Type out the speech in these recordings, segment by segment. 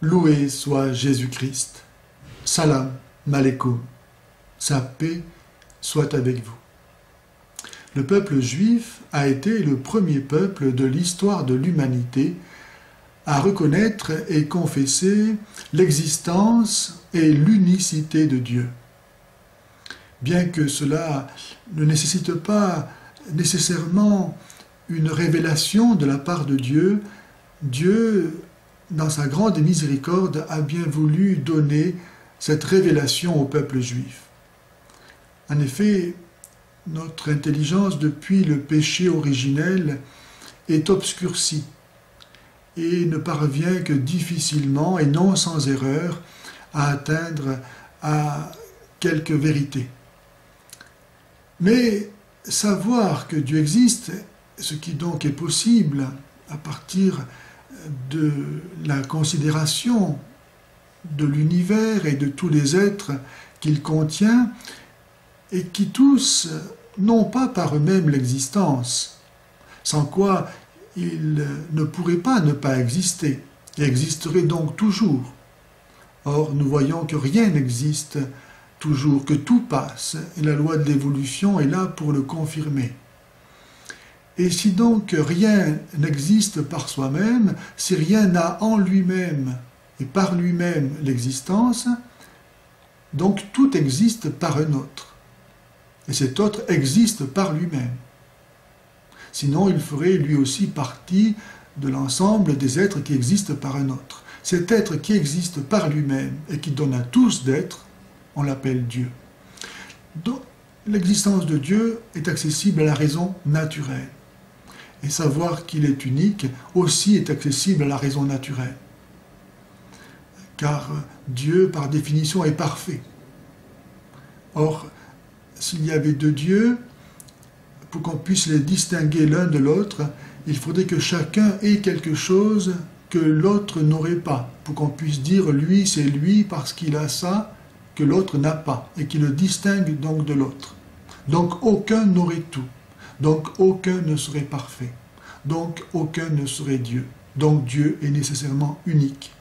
Loué soit Jésus-Christ. Salam Aleikum. Sa paix soit avec vous. Le peuple juif a été le premier peuple de l'histoire de l'humanité à reconnaître et confesser l'existence et l'unicité de Dieu. Bien que cela ne nécessite pas nécessairement une révélation de la part de Dieu, Dieu, dans sa grande miséricorde, a bien voulu donner cette révélation au peuple juif. En effet, notre intelligence, depuis le péché originel, est obscurcie et ne parvient que difficilement et non sans erreur à atteindre à quelque vérité. Mais savoir que Dieu existe, ce qui donc est possible à partir de la considération de l'univers et de tous les êtres qu'il contient, et qui tous n'ont pas par eux-mêmes l'existence, sans quoi ils ne pourraient pas ne pas exister, et existeraient donc toujours. Or, nous voyons que rien n'existe toujours, que tout passe, et la loi de l'évolution est là pour le confirmer. Et si donc rien n'existe par soi-même, si rien n'a en lui-même et par lui-même l'existence, donc tout existe par un autre. Et cet autre existe par lui-même. Sinon, il ferait lui aussi partie de l'ensemble des êtres qui existent par un autre. Cet être qui existe par lui-même et qui donne à tous d'être, on l'appelle Dieu. Donc, l'existence de Dieu est accessible à la raison naturelle. Et savoir qu'il est unique aussi est accessible à la raison naturelle. Car Dieu, par définition, est parfait. Or, s'il y avait deux dieux, pour qu'on puisse les distinguer l'un de l'autre, il faudrait que chacun ait quelque chose que l'autre n'aurait pas, pour qu'on puisse dire lui c'est lui parce qu'il a ça que l'autre n'a pas, et qui le distingue donc de l'autre. Donc aucun n'aurait tout. Donc aucun ne serait parfait. Donc aucun ne serait Dieu. Donc Dieu est nécessairement unique.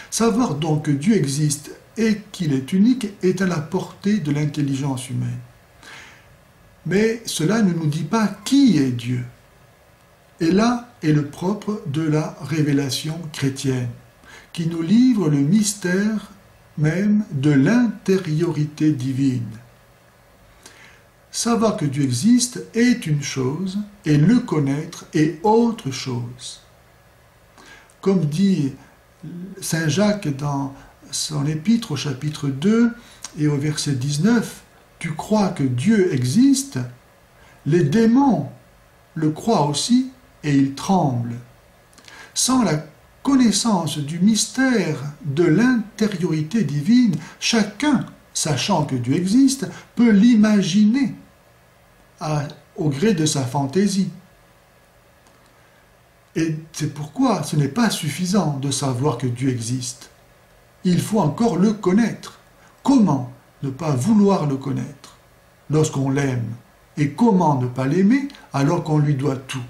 Savoir donc que Dieu existe et qu'il est unique est à la portée de l'intelligence humaine. Mais cela ne nous dit pas qui est Dieu. Et là est le propre de la révélation chrétienne, qui nous livre le mystère même de l'intériorité divine. Savoir que Dieu existe est une chose, et le connaître est autre chose. Comme dit saint Jacques dans son épître au chapitre 2 et au verset 19, « Tu crois que Dieu existe, les démons le croient aussi et ils tremblent. » Sans la connaissance du mystère de l'intériorité divine, chacun, sachant que Dieu existe, peut l'imaginer au gré de sa fantaisie. Et c'est pourquoi ce n'est pas suffisant de savoir que Dieu existe. Il faut encore le connaître. Comment ne pas vouloir le connaître lorsqu'on l'aime? Et comment ne pas l'aimer alors qu'on lui doit tout?